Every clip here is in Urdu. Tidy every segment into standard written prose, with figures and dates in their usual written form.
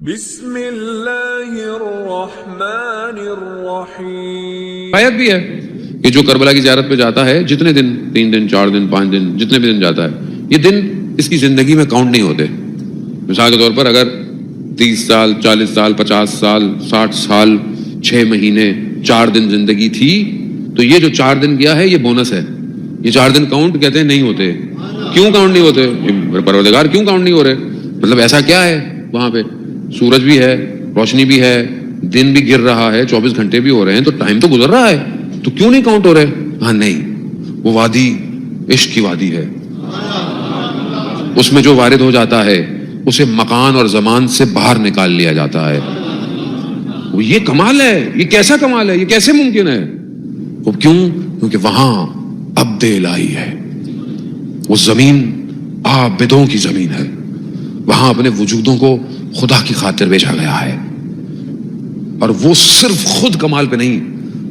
بسم اللہ الرحمن الرحیم۔ آیت بھی ہے کہ جو کربلا کی زیارت پہ جاتا ہے جتنے دن، 3 دن 4 دن 5 دن جتنے بھی دن جاتا ہے، یہ دن اس کی زندگی میں کاؤنٹ نہیں ہوتے۔ مثال کے طور پر اگر 30 سال 40 سال 50 سال 60 سال 6 مہینے 4 دن زندگی تھی تو یہ جو 4 دن گیا ہے یہ بونس ہے۔ یہ 4 دن کاؤنٹ کہتے ہیں نہیں ہوتے۔ کیوں کاؤنٹ نہیں ہوتے؟ پروردگار کیوں کاؤنٹ نہیں ہو رہے؟ مطلب ایسا کیا ہے وہاں پہ؟ سورج بھی ہے، روشنی بھی ہے، دن بھی گر رہا ہے، 24 گھنٹے بھی ہو رہے ہیں، تو ٹائم تو گزر رہا ہے، تو کیوں نہیں کاؤنٹ ہو رہے؟ ہاں نہیں، وہ وادی عشق کی وادی ہے، اس میں جو وارد ہو جاتا ہے اسے مکان اور زمان سے باہر نکال لیا جاتا ہے۔ یہ کمال ہے، یہ کیسا کمال ہے، یہ کیسے ممکن ہے؟ وہ کیوں؟ کیونکہ وہاں عبد الہی ہے، وہ زمین عابدوں کی زمین ہے، وہاں اپنے وجودوں کو خدا کی خاطر بھیجا گیا ہے، اور وہ صرف خود کمال پہ نہیں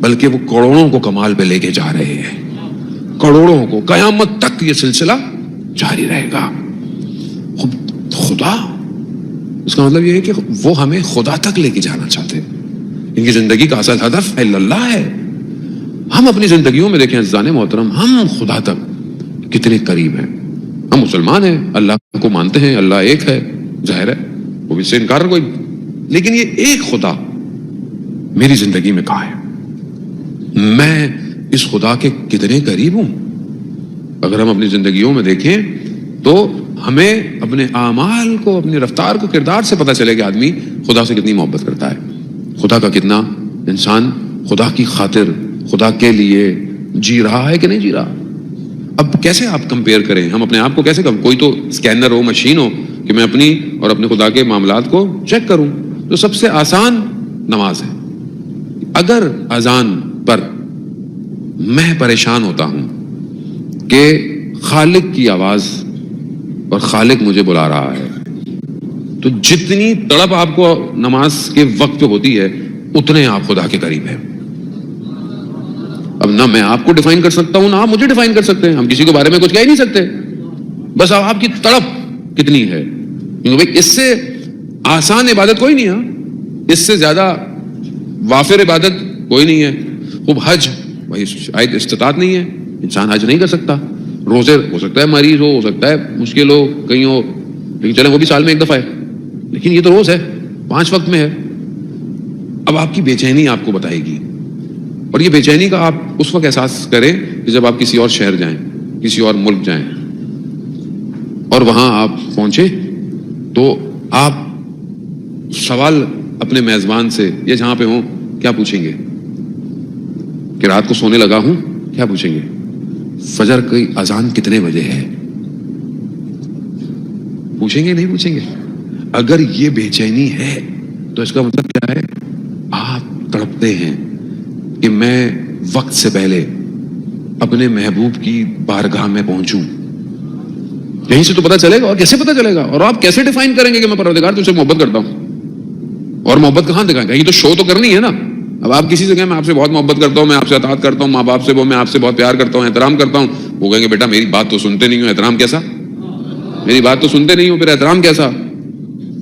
بلکہ وہ کروڑوں کو کمال پہ لے کے جا رہے ہیں، کروڑوں کو، قیامت تک یہ سلسلہ جاری رہے گا۔ خدا، اس کا مطلب یہ ہے کہ وہ ہمیں خدا تک لے کے جانا چاہتے ہیں۔ ان کی زندگی کا اصل ہدف اللہ ہے۔ ہم اپنی زندگیوں میں دیکھیں عزیزان محترم، ہم خدا تک کتنے قریب ہیں۔ ہم مسلمان ہیں، اللہ کو مانتے ہیں، اللہ ایک ہے، ظاہر ہے، وہ بھی اس سے انکار کوئی، لیکن یہ ایک خدا میری زندگی میں کہاں ہے؟ میں اس خدا کے کتنے قریب ہوں؟ اگر ہم اپنی زندگیوں میں دیکھیں تو ہمیں اپنے اعمال کو، اپنی رفتار کو، کردار سے پتہ چلے کہ آدمی خدا سے کتنی محبت کرتا ہے، خدا کا کتنا انسان خدا کی خاطر، خدا کے لیے جی رہا ہے کہ نہیں جی رہا۔ اب کیسے آپ کمپیئر کریں؟ ہم اپنے آپ کو کیسے کوئی تو اسکینر ہو، مشین ہو کہ میں اپنی اور اپنے خدا کے معاملات کو چیک کروں، تو سب سے آسان نماز ہے۔ اگر اذان پر میں پریشان ہوتا ہوں کہ خالق کی آواز اور خالق مجھے بلا رہا ہے، تو جتنی تڑپ آپ کو نماز کے وقت پہ ہوتی ہے اتنے آپ خدا کے قریب ہیں۔ اب نہ میں آپ کو ڈیفائن کر سکتا ہوں، نہ آپ مجھے ڈیفائن کر سکتے ہیں، ہم کسی کے بارے میں کچھ کہہ ہی نہیں سکتے، بس آپ کی تڑپ کتنی ہے، کیونکہ بھائی اس سے آسان عبادت کوئی نہیں ہے، اس سے زیادہ وافر عبادت کوئی نہیں ہے۔ خوب حج، بھائی شاید استطاعت نہیں ہے، انسان حج نہیں کر سکتا، روزے ہو سکتا ہے مریض ہو سکتا ہے مشکل ہو، کہیں ہو، لیکن چلیں وہ بھی سال میں ایک دفعہ ہے، لیکن یہ تو روز ہے، 5 وقت میں ہے۔ اب آپ کی بے چینی آپ کو بتائے گی، اور یہ بے چینی کا آپ اس وقت احساس کریں کہ جب آپ کسی اور شہر جائیں، کسی اور ملک جائیں، اور وہاں آپ پہنچے تو آپ سوال اپنے میزبان سے یا جہاں پہ ہوں کیا پوچھیں گے؟ کہ رات کو سونے لگا ہوں؟ کیا پوچھیں گے؟ فجر کی اذان کتنے بجے ہے؟ پوچھیں گے نہیں پوچھیں گے؟ اگر یہ بے چینی ہے تو اس کا مطلب کیا ہے؟ آپ تڑپتے ہیں کہ میں وقت سے پہلے اپنے محبوب کی بارگاہ میں پہنچوں۔ یہیں سے تو پتہ چلے گا، اور کیسے پتہ چلے گا؟ اور آپ کیسے ڈیفائن کریں گے کہ میں پروردگار تجھ سے محبت کرتا ہوں؟ اور محبت کہاں دکھائیں گے؟ یہ تو شو تو کرنی ہے نا۔ اب آپ کسی سے کہیں میں آپ سے بہت محبت کرتا ہوں، میں آپ سے اطاعت کرتا ہوں، ماں باپ سے میں آپ سے بہت پیار کرتا ہوں، احترام کرتا ہوں، وہ کہیں گے بیٹا میری بات تو سنتے نہیں ہو، احترام کیسا؟ میری بات تو سنتے نہیں ہو، پھر احترام کیسا؟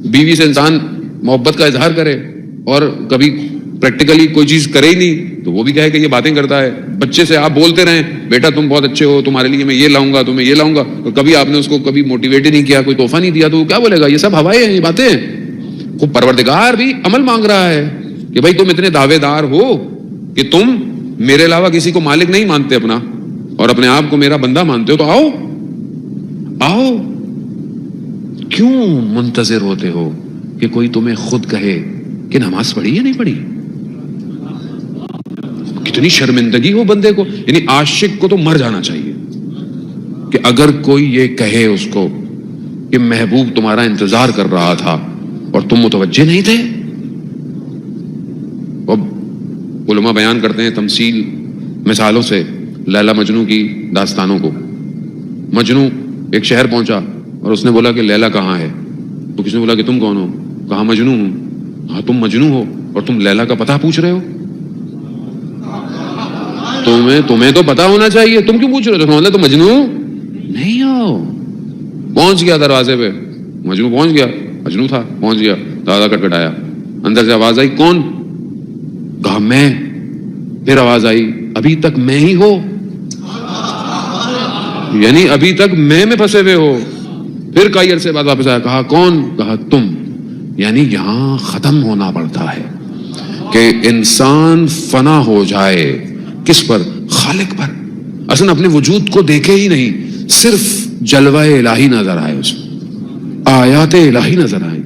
بیوی سے انسان محبت کا اظہار کرے اور کبھی پریکٹیکلی کوئی چیز کرے ہی نہیں تو وہ بھی کہے کہ یہ باتیں کرتا ہے۔ بچے سے آپ بولتے رہیں بیٹا تم بہت اچھے ہو، تمہارے لیے میں یہ لاؤں گا، تمہیں یہ لاؤں گا، اور کبھی آپ نے اس کو کبھی موٹیویٹ ہی نہیں کیا، کوئی تحفہ نہیں دیا، تو وہ کیا بولے گا؟ یہ سب ہوائیں ہیں، یہ باتیں ہیں۔ خوب پروردگار بھی عمل مانگ رہا ہے کہ بھائی تم اتنے دعوے دار ہو کہ تم میرے علاوہ کسی کو مالک نہیں مانتے اپنا، اور اپنے آپ کو میرا بندہ مانتے ہو، تو آؤ آؤ، کیوں منتظر ہوتے ہو کہ کوئی تمہیں خود کہے کہ نماز پڑھی یا نہیں پڑھی؟ کتنی شرمندگی ہو بندے کو، یعنی عاشق کو تو مر جانا چاہیے کہ اگر کوئی یہ کہے اس کو کہ محبوب تمہارا انتظار کر رہا تھا اور تم متوجہ نہیں تھے۔ اب علماء بیان کرتے ہیں تمثیل، مثالوں سے لیلا مجنو کی داستانوں کو۔ مجنو ایک شہر پہنچا اور اس نے بولا کہ لیلا کہاں ہے؟ تو کسی نے بولا کہ تم کون ہو؟ کہا مجنو ہوں۔ ہاں تم مجنو ہو اور تم لیلا کا پتہ پوچھ رہے ہو؟ تمہیں تو پتا ہونا چاہیے، تم کیوں پوچھ رہے ہو؟ تو مجنو نہیں ہو۔ پہنچ گیا دروازے پہ، مجنو پہنچ گیا، مجنو تھا، پہنچ گیا، دروازہ کٹکھٹایا، اندر سے آواز آئی کون؟ کہا میں. پھر آواز آئی ابھی تک میں ہی ہو، یعنی ابھی تک میں پھنسے ہوئے ہو. پھر کئی عرصے بعد واپس آیا، کہا کون؟ کہا تم. یعنی یہاں ختم ہونا پڑتا ہے کہ انسان فنا ہو جائے. کس پر؟ خالق پر. اصلا اپنے وجود کو دیکھے ہی نہیں، صرف جلوہ الہی نظر آئے، اسے آیات الہی نظر آئے،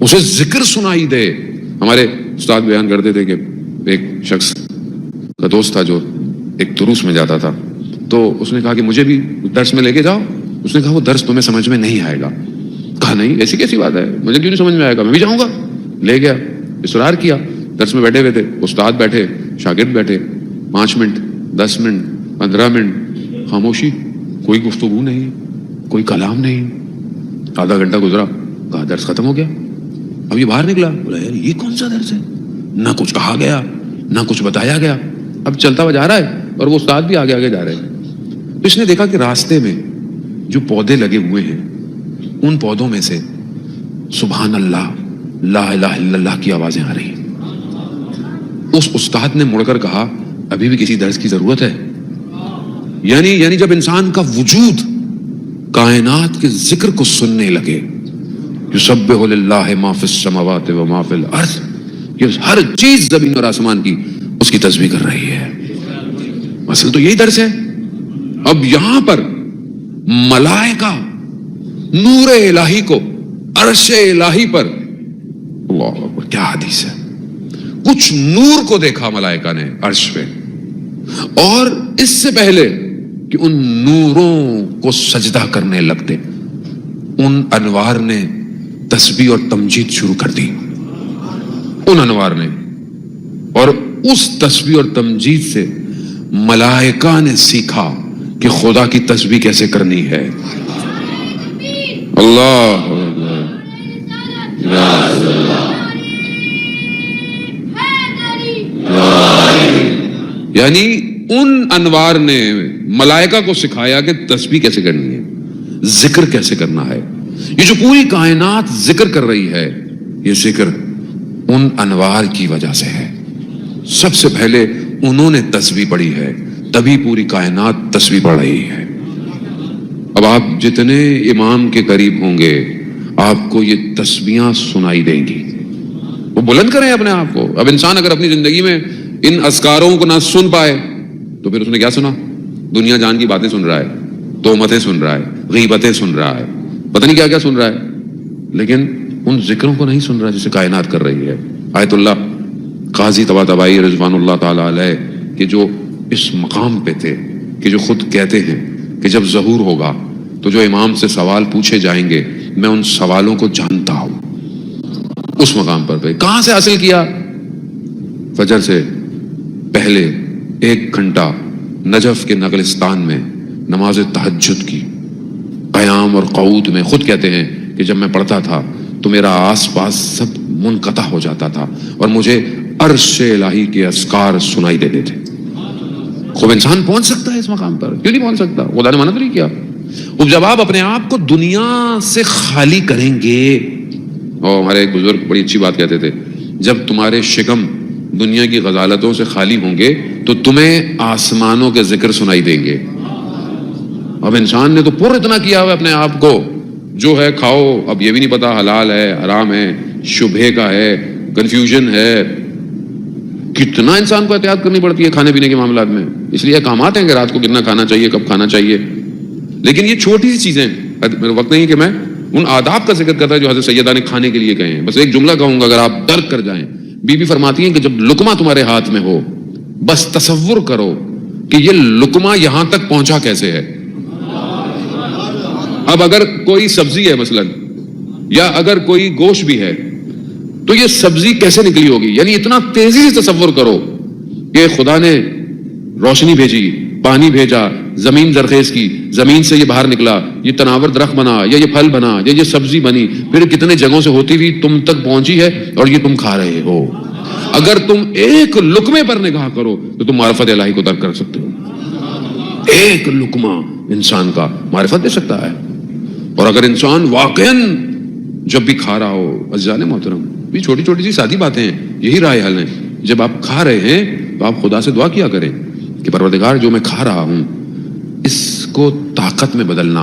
اسے ذکر سنائی دے. ہمارے استاد بیان کرتے تھے کہ ایک شخص کا دوست تھا جو ایک دروس میں جاتا تھا، تو اس نے کہا کہ مجھے بھی درس میں لے کے جاؤ. اس نے کہا وہ درس تمہیں سمجھ میں نہیں آئے گا. کہا نہیں، ایسی کیسی بات ہے، مجھے کیوں نہیں سمجھ میں آئے گا، میں بھی جاؤں گا. لے گیا، اصرار کیا. درس میں بیٹھے ہوئے تھے، استاد بیٹھے، شاگرد بیٹھے. 5 منٹ، 10 منٹ، 15 منٹ خاموشی، کوئی گفتگو نہیں، کوئی کلام نہیں. آدھا گھنٹہ گزرا، کہا درس ختم ہو گیا. اب یہ باہر نکلا، بولا یار یہ کون سا درس ہے، نہ کچھ کہا گیا نہ کچھ بتایا گیا. اب چلتا ہوا جا رہا ہے اور وہ استاد بھی آگے آگے جا رہے ہیں. تو اس نے دیکھا کہ راستے میں جو پودے لگے ہوئے ہیں ان پودوں میں سے سبحان اللہ، لا الہ الا اللہ کی آوازیں آ رہی ہیں. اس استاد نے مڑ کر کہا ابھی بھی کسی درس کی ضرورت ہے؟ یعنی جب انسان کا وجود کائنات کے ذکر کو سننے لگے، یسبح للہ ما فی السماوات و ما فی الارض، یہ ہر چیز زمین اور آسمان کی اس کی تسبیح کر رہی ہے. اصل تو یہی درس ہے. اب یہاں پر ملائکہ نور الہی کو عرش الہی پر، اللہ اکبر کیا حدیث ہے، کچھ نور کو دیکھا ملائکہ نے عرش پہ، اور اس سے پہلے کہ ان نوروں کو سجدہ کرنے لگتے ان انوار نے تسبیح اور تمجید شروع کر دی. ان انوار نے، اور اس تسبیح اور تمجید سے ملائکہ نے سیکھا کہ خدا کی تسبیح کیسے کرنی ہے. اللہ یعنی ان انوار نے ملائکہ کو سکھایا کہ تسبیح کیسے کرنی ہے، ذکر کیسے کرنا ہے. یہ جو پوری کائنات ذکر کر رہی ہے، یہ ذکر ان انوار کی وجہ سے ہے. سب سے پہلے انہوں نے تسبیح پڑھی ہے، تبھی پوری کائنات تسبیح پڑھ رہی ہے. اب آپ جتنے امام کے قریب ہوں گے آپ کو یہ تسبیحاں سنائی دیں گی. وہ بلند کریں اپنے آپ کو. اب انسان اگر اپنی زندگی میں ان اذکاروں کو نہ سن پائے تو پھر اس نے کیا سنا؟ دنیا جان کی باتیں سن رہا ہے، تہمتیں سن رہا ہے، غیبتیں سن رہا ہے، پتہ نہیں کیا کیا سن رہا ہے، لیکن ان ذکروں کو نہیں سن رہا جسے کائنات کر رہی ہے. آیت اللہ قاضی طباطبائی رضوان اللہ تعالی علیہ کہ جو اس مقام پہ تھے، کہ جو خود کہتے ہیں کہ جب ظہور ہوگا تو جو امام سے سوال پوچھے جائیں گے میں ان سوالوں کو جانتا ہوں. اس مقام پر پہ کہاں سے حاصل کیا؟ فجر سے پہلے 1 گھنٹہ نجف کے نگلستان میں نماز تہجد کی، قیام اور قعود میں. خود کہتے ہیں کہ جب میں پڑھتا تھا تو میرا آس پاس سب منقطع ہو جاتا تھا اور مجھے عرش الہی کے اذکار سنائی دیتے تھے. خوب انسان پہنچ سکتا ہے اس مقام پر، کیوں نہیں پہنچ سکتا؟ خدا نے منع تو نہیں کیا. اب جب آپ اپنے آپ کو دنیا سے خالی کریں گے، اور ہمارے ایک بزرگ بڑی اچھی بات کہتے تھے، جب تمہارے شکم دنیا کی غزالتوں سے خالی ہوں گے تو تمہیں آسمانوں کے ذکر سنائی دیں گے. اب انسان نے تو پر اتنا کیا ہوا اپنے آپ کو، جو ہے کھاؤ، اب یہ بھی نہیں پتا حلال ہے حرام ہے، شبہے کا ہے، کنفیوژن ہے. کتنا انسان کو احتیاط کرنی پڑتی ہے کھانے پینے کے معاملات میں. اس لیے احکامات ہیں کہ رات کو کتنا کھانا چاہیے، کب کھانا چاہیے. لیکن یہ چھوٹی سی چیزیں، میرا وقت نہیں کہ میں ان آداب کا ذکر کرتا ہے جو حضرت سیدہ نے کھانے کے لیے کہے ہیں. بس ایک جملہ کہوں گا اگر آپ درک کر جائیں. بی بی فرماتی ہیں کہ جب لقمہ تمہارے ہاتھ میں ہو بس تصور کرو کہ یہ لقمہ یہاں تک پہنچا کیسے ہے. اب اگر کوئی سبزی ہے مثلا، یا اگر کوئی گوشت بھی ہے تو یہ سبزی کیسے نکلی ہوگی. یعنی اتنا تیزی سے تصور کرو کہ خدا نے روشنی بھیجی، پانی بھیجا، زمین زرخیز کی، زمین سے یہ باہر نکلا، یہ تناور درخت بنا، یا یہ پھل بنا، یا یہ سبزی بنی، پھر کتنے جگہوں سے ہوتی ہوئی تم تک پہنچی ہے اور یہ تم کھا رہے ہو. اگر تم ایک لقمے پر نگاہ کرو تو تم معرفت الہی کو درک کر سکتے ہو. ایک لقمہ انسان کا معرفت دے سکتا ہے. اور اگر انسان واقعاً جب بھی کھا رہا ہو، عزیزان محترم، یہ چھوٹی چھوٹی سی سادی باتیں ہیں, یہی رائے حل ہیں. جب آپ کھا رہے ہیں تو آپ خدا سے دعا کیا کریں کہ پروردگار جو میں کھا رہا ہوں اس کو طاقت میں بدلنا,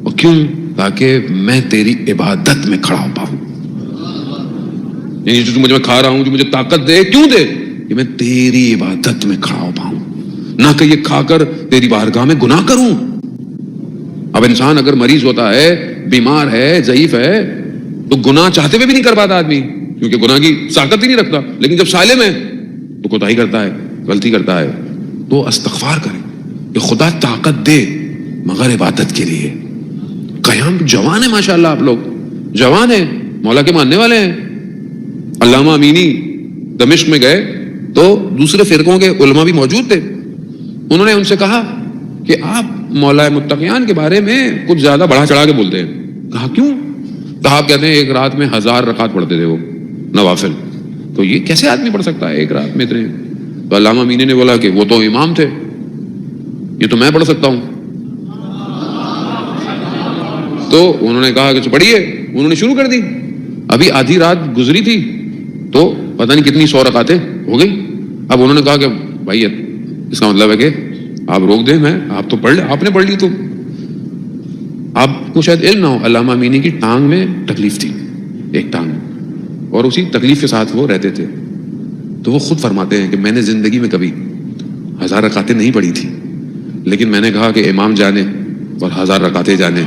اور کیوں؟ تاکہ میں تیری عبادت میں کھڑا ہو پاؤں. یعنی جو میں کھا رہا ہوں جو مجھے طاقت دے, کیوں دے؟ کہ میں تیری عبادت میں کھڑا ہو پاؤں, نہ کہ یہ کھا کر تیری بارگاہ میں گناہ کروں. اب انسان اگر مریض ہوتا ہے, بیمار ہے, ضعیف ہے, تو گناہ چاہتے ہوئے بھی نہیں کر پاتا آدمی, کیونکہ گناہ کی طاقت ہی نہیں رکھتا. لیکن جب سالم ہے تو کوتاہی کرتا ہے, غلطی کرتا ہے, تو استغفار کرے کہ خدا طاقت دے مگر عبادت کے لیے. قیام جوان ہے ماشاءاللہ, آپ لوگ جوان ہیں, مولا کے ماننے والے ہیں. علامہ امینی دمشق میں گئے تو دوسرے فرقوں کے علماء بھی موجود تھے. انہوں نے ان سے کہا کہ آپ مولا متقیان کے بارے میں کچھ زیادہ بڑھا چڑھا کے بولتے ہیں. کہا کیوں؟ کہا آپ کہتے ہیں ایک رات میں 1000 رکعت پڑھتے تھے وہ نوافل, تو یہ کیسے آدمی پڑھ سکتا ہے ایک رات میں اتنے؟ تو علامہ امینی نے بولا کہ وہ تو امام تھے, یہ تو میں پڑھ سکتا ہوں. تو انہوں نے کہا کہ پڑھیے. انہوں نے شروع کر دی. ابھی آدھی رات گزری تھی تو پتہ نہیں کتنی 100 رکعتیں ہو گئی. اب انہوں نے کہا کہ بھائی اس کا مطلب ہے کہ آپ روک دیں, میں آپ تو پڑھ لیں, آپ نے پڑھ لی. تو آپ کو شاید علم نہ ہو, علامہ امینی کی ٹانگ میں تکلیف تھی, ایک ٹانگ, اور اسی تکلیف کے ساتھ وہ رہتے تھے. تو وہ خود فرماتے ہیں کہ میں نے زندگی میں کبھی 1000 رکعتیں نہیں پڑھی تھی, لیکن میں نے کہا کہ امام جانے اور 1000 رکعتیں جانے.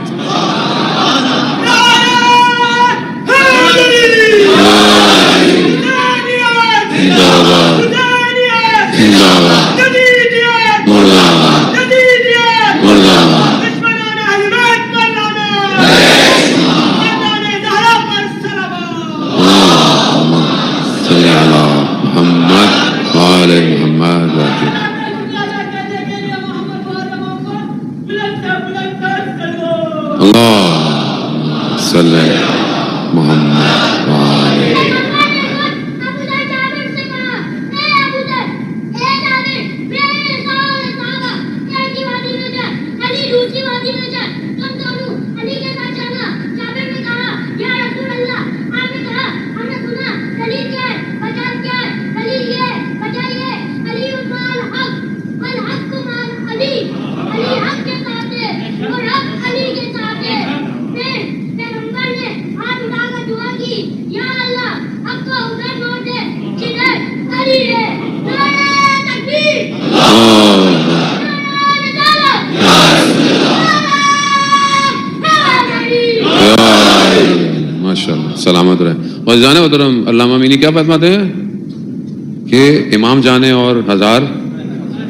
سلامت رہے. اور جانے محترم علامہ امینی کیا فرماتے ہیں کہ امام جانے اور 1000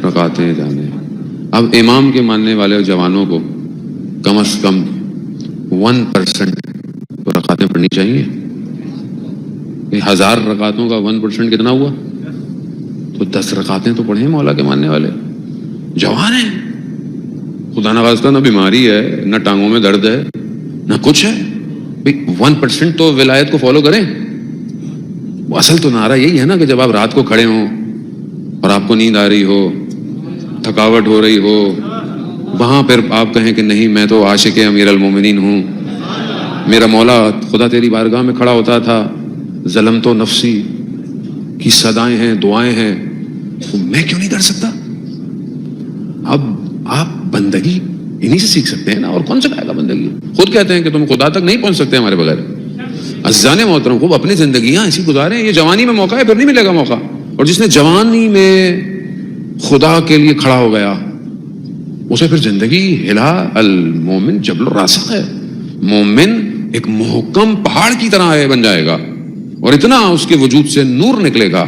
رکعتیں جانے. اب امام کے ماننے والے جوانوں کو کم از کم 1% تو رکعتیں پڑھنی چاہیے. 1000 رکعتوں کا 1% کتنا ہوا؟ تو 10 رکعتیں تو پڑھیں مولا کے ماننے والے. جوان ہیں, خدا نخواستہ نہ بیماری ہے, نہ ٹانگوں میں درد ہے, نہ کچھ ہے. 1% تو ولایت کو فالو کریں. وہ اصل تو نعرہ یہی ہے نا کہ جب آپ رات کو کھڑے ہوں اور آپ کو نیند آ رہی ہو, تھکاوٹ ہو رہی ہو, وہاں پھر آپ کہیں کہ نہیں میں تو عاشق امیر المومنین ہوں, میرا مولا خدا تیری بارگاہ میں کھڑا ہوتا تھا, ظلم تو نفسی کی صدائیں ہیں, دعائیں ہیں, تو میں کیوں نہیں کر سکتا؟ اب آپ بندگی انہی سے سیکھ سکتے ہیں نا, اور کون سکھائے گا بندگی؟ خود کہتے ہیں کہ تم خدا تک نہیں پہنچ سکتے ہمارے بغیر. عزیزان محترم کو اپنی زندگیاں ایسی گزاریں. یہ جوانی میں موقع ہے, پھر نہیں ملے گا موقع. اور جس نے جوانی میں خدا کے لیے کھڑا ہو گیا اسے پھر زندگی ہلا. المومن جبل الراسخ ہے. مومن ایک محکم پہاڑ کی طرح ہے, بن جائے گا, اور اتنا اس کے وجود سے نور نکلے گا.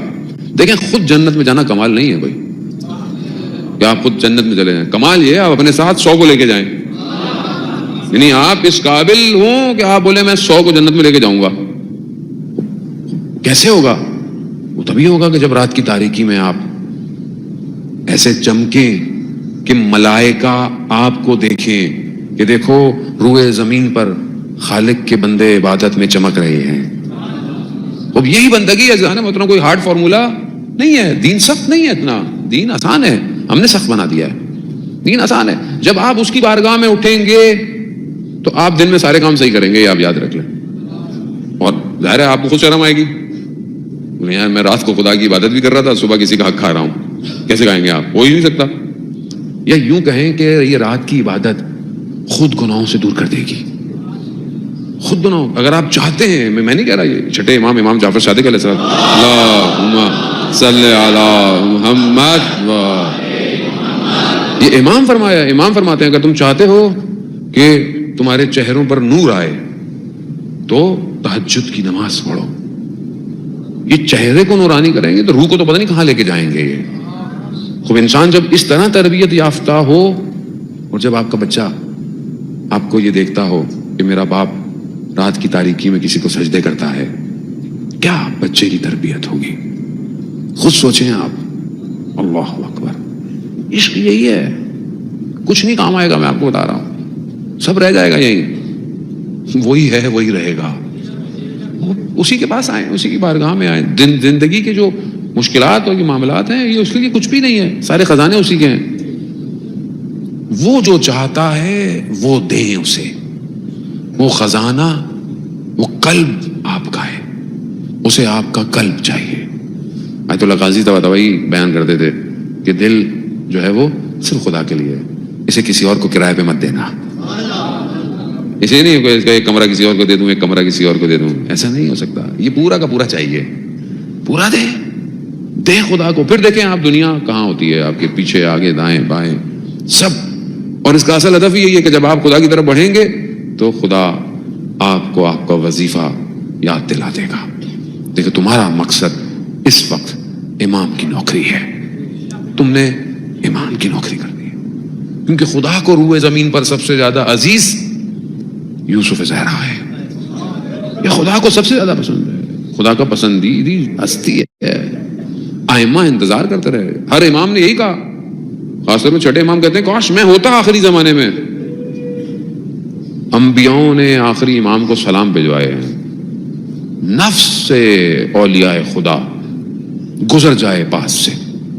دیکھیں خود جنت میں جانا کمال نہیں ہے بھائی کہ آپ خود جنت میں چلے جائیں. کمال یہ ہے آپ اپنے ساتھ 100 کو لے کے جائیں. یعنی آپ اس قابل ہوں کہ آپ بولے میں 100 کو جنت میں لے کے جاؤں گا. کیسے ہوگا؟ وہ تبھی ہوگا کہ جب رات کی تاریکی میں آپ ایسے چمکیں کہ ملائکہ آپ کو دیکھیں کہ دیکھو روئے زمین پر خالق کے بندے عبادت میں چمک رہے ہیں. اب یہی بندگی ہے جہاں مطلب کوئی ہارڈ فارمولا نہیں ہے. دین سخت نہیں ہے, اتنا دین آسان ہے, ہم نے سخت بنا دیا ہے. دین آسان ہے. جب آپ اس کی بارگاہ میں اٹھیں گے تو آپ دن میں سارے کام صحیح کریں گے, یہ آپ یاد رکھ لیں. اور ظاہر ہے آپ کو خود شرم آئے گی. یار میں رات کو خدا کی عبادت بھی کر رہا تھا, صبح کسی کا حق کھا رہا ہوں, کیسے کھائیں گے آپ؟ ہو ہی نہیں سکتا. یا یوں کہیں کہ یہ رات کی عبادت خود گناہوں سے دور کر دے گی. خود گناہوں, اگر آپ چاہتے ہیں, میں نہیں کہہ رہا, یہ چھٹے امام جعفر صادق علیہ السلام, اللہم صلی علی محمد, یہ امام فرماتے ہیں اگر تم چاہتے ہو کہ تمہارے چہروں پر نور آئے تو تہجد کی نماز پڑھو. یہ چہرے کو نورانی کریں گے تو روح کو تو پتہ نہیں کہاں لے کے جائیں گے. یہ خوب انسان جب اس طرح تربیت یافتہ ہو, اور جب آپ کا بچہ آپ کو یہ دیکھتا ہو کہ میرا باپ رات کی تاریکی میں کسی کو سجدے کرتا ہے, کیا بچے کی تربیت ہوگی؟ خود سوچیں آپ. اللہ اکبر. عشق یہی ہے, کچھ نہیں کام آئے گا, میں آپ کو بتا رہا ہوں, سب رہ جائے گا یہی, وہی ہے وہی رہے گا. اسی کے پاس آئیں, اسی کی بارگاہ میں آئیں. زندگی کے جو مشکلات اور یہ معاملات ہیں, یہ اس کے لیے کچھ بھی نہیں ہے, سارے خزانے اسی کے ہیں. وہ جو چاہتا ہے وہ دیں اسے, وہ خزانہ, وہ قلب آپ کا ہے, اسے آپ کا قلب چاہیے. آیت اللہ قاضی طباطبائی بیان کرتے تھے کہ دل جو ہے وہ صرف خدا کے لیے ہے, اسے کسی اور کو کرائے پہ مت دینا. اسے نہیں کہ اس کا ایک کمرہ کسی اور کو دے دوں, ایک کمرہ کسی اور کو دے دوں, ایسا نہیں ہو سکتا. یہ پورا کا پورا چاہیے, پورا دیں خدا کو. پھر دیکھیں آپ دنیا کہاں ہوتی ہے, آپ کے پیچھے, آگے, دائیں بائیں, سب. اور اس کا اصل ہدف یہی ہے کہ جب آپ خدا کی طرف بڑھیں گے تو خدا آپ کو آپ کا وظیفہ یاد دلا دے گا. دیکھیں تمہارا مقصد اس وقت امام کی نوکری ہے, تم نے امام کی نوکری کرنی ہے, کیونکہ خدا کو روئے زمین پر سب سے زیادہ عزیز یوسف زہرا ہے. یہ خدا کو سب سے زیادہ پسند ہے, خدا کا پسندیدی ہستی ہے. ائمہ انتظار کرتے رہے, ہر امام نے یہی کہا, خاص طور پہ چھٹے امام کہتے ہیں کاش میں ہوتا آخری زمانے میں. انبیاؤں نے آخری امام کو سلام بھجوائے ہیں, نفس سے اولیاء خدا گزر جائے پاس سے,